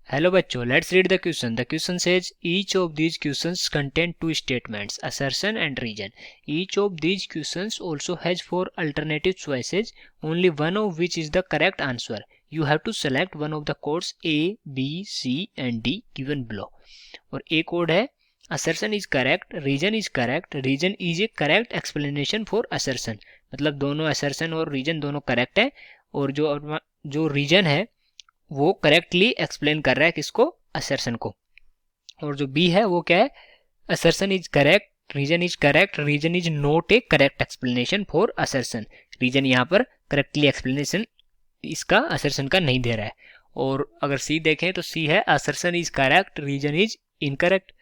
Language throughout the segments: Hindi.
हेलो बच्चों, let's read the question. The question says each of these questions contain two statements, assertion and reason. Each of these questions also has four alternative choices, only one of which is the correct answer. You have to select one of the codes A, B, C and D given below. और A कोड है assertion is correct, reason is correct, reason is a correct explanation for assertion. मतलब दोनों assertion और reason दोनों correct है और जो reason है वो करेक्टली एक्सप्लेन कर रहा है किसको, असर्शन को. और जो बी है वो क्या है, assertion is correct, reason is correct, reason is not a correct explanation for assertion. Reason यहाँ पर करेक्टली एक्सप्लेनेशन इसका असर्शन का नहीं दे रहा है. और अगर सी देखें तो सी है assertion is correct, reason is incorrect.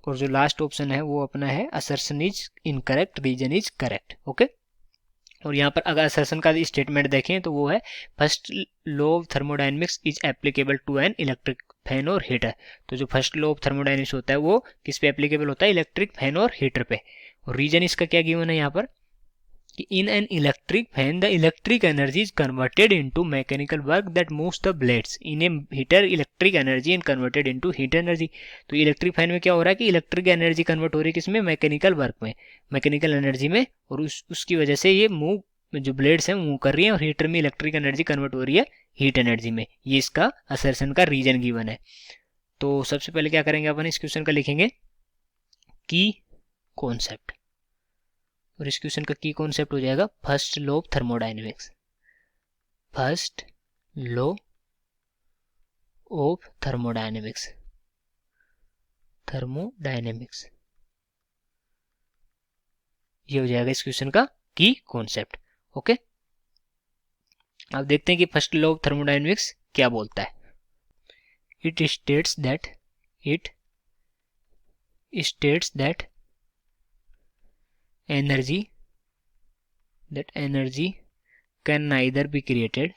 और जो लास्ट ऑप्शन है वो अपना है assertion is incorrect, reason is correct. Okay. और यहाँ पर अगर असर्शन का स्टेटमेंट देखें तो वो है first law of thermodynamics is applicable to an electric fan और हीटर. तो जो फर्स्ट लॉ ऑफ थर्मोडायनेमिक्स होता है वो किस पे एप्लीकेबल होता है, इलेक्ट्रिक फैन और हीटर पे. और रीजन इसका क्या गिवन है यहाँ पर कि in an electric fan the electric energy is converted into mechanical work that moves the blades. In A heater electric energy and converted into heat energy. तो इलेक्ट्रिक फैन में क्या हो रहा है कि इलेक्ट्रिक एनर्जी कन्वर्ट हो रही है किसमें, मैकेनिकल वर्क में, मैकेनिकल एनर्जी में. और उसकी वजह से ये मूव, जो ब्लेड्स हैं मूव कर रही हैं. और हीटर में इलेक्ट्रिक एनर्जी कन्वर्ट हो रही है हीट एनर्जी में. ये इसका असर्शन का रीजन गिवन है. तो सबसे पहले क्या करेंगे अपन, इस क्वेश्चन का लिखेंगे की कॉन्सेप्ट. और इस क्वेश्चन का की कॉन्सेप्ट हो जाएगा first law of thermodynamics. First law of thermodynamics, thermodynamics ये हो जाएगा इस क्वेश्चन का की कॉन्सेप्ट. ओके. अब देखते हैं कि फर्स्ट लॉ ऑफ थर्मोडायनेमिक्स क्या बोलता है. It states that energy can neither be created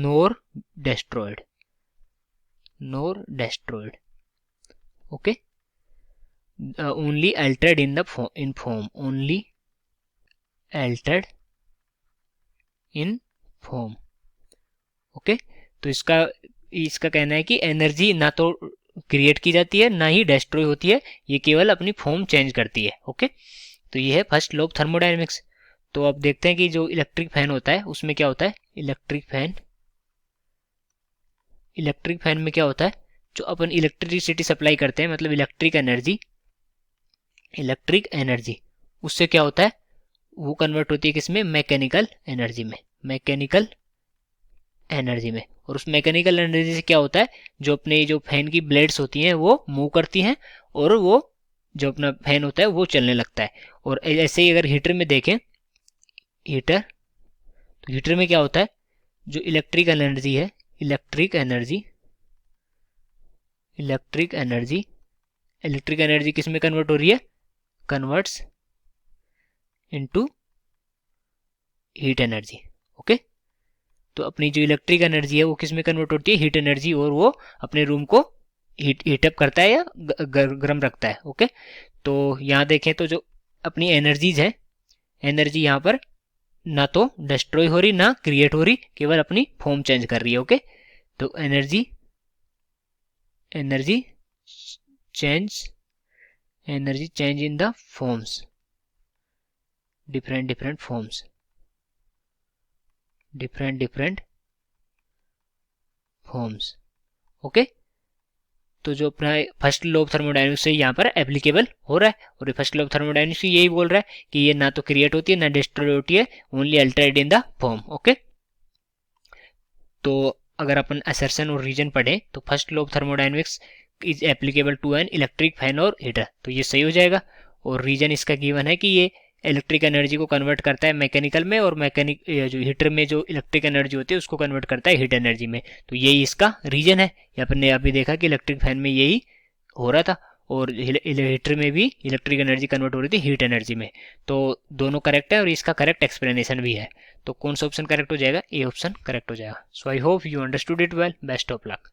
nor destroyed. Okay. Only altered in form. Only altered in form. Okay. तो इसका कहना है कि एनर्जी ना तो क्रिएट की जाती है ना ही डिस्ट्रॉय होती है, ये केवल अपनी फॉर्म चेंज करती है. ओके. तो ये है फर्स्ट लॉ ऑफ थर्मोडायनेमिक्स. तो अब देखते हैं कि जो इलेक्ट्रिक फैन होता है उसमें क्या होता है. इलेक्ट्रिक फैन में क्या होता है, जो अपन इलेक्ट्रिसिटी सप्लाई करते हैं, मतलब इलेक्ट्रिक एनर्जी उससे क्या होता है, वो कन्वर्ट होती है किसमें, मैकेनिकल एनर्जी में. और उस मैकेनिकल एनर्जी से क्या होता है, जो अपने जो फैन की ब्लेड्स होती हैं वो मूव करती हैं और वो जो अपना फैन होता है वो चलने लगता है. और ऐसे ही अगर हीटर में देखें, तो हीटर में क्या होता है, जो इलेक्ट्रिक एनर्जी है, इलेक्ट्रिक एनर्जी किस में कन्वर्ट हो रही है, converts into heat energy. Okay. तो अपनी जो इलेक्ट्रिक एनर्जी है वो किस में कन्वर्ट होती है, हीट एनर्जी. और वो अपने रूम को हीटअप करता है या गर्म रखता है. ओके. तो यहाँ देखें तो जो अपनी एनर्जीज है, एनर्जी यहाँ पर ना तो डिस्ट्रॉय हो रही ना क्रिएट हो रही, केवल अपनी फॉर्म चेंज कर रही है. ओके. तो energy change in the forms, different forms, different forms. Okay. तो जो अपना फर्स्ट लॉ ऑफ थर्मोडायनेमिक्स से यहाँ पर एप्लीकेबल हो रहा है. और फर्स्ट लॉ ऑफ थर्मोडायनेमिक्स यही बोल रहा है कि ये ना तो क्रिएट होती है ना डिस्ट्रॉय होती है, only altered in the form. Okay. तो अगर अपन असर्शन और रीजन पढ़े तो first law of thermodynamics is applicable to an electric fan और हीटर, तो ये सही हो जाएगा. और रीजन इसका गिवन है कि ये इलेक्ट्रिक एनर्जी को कन्वर्ट करता है मैकेनिकल में, और जो हीटर में जो इलेक्ट्रिक एनर्जी होती है उसको कन्वर्ट करता है हीट एनर्जी में. तो यही इसका रीजन है. आपने अभी देखा कि इलेक्ट्रिक फैन में यही हो रहा था और हीटर में भी इलेक्ट्रिक एनर्जी कन्वर्ट हो रही थी हीट एनर्जी में. तो दोनों करेक्ट है और इसका करेक्ट एक्सप्लेनेशन भी है. तो कौन सा ऑप्शन करेक्ट हो जाएगा, ए ऑप्शन करेक्ट हो जाएगा. So I hope you understood it well. Best of luck.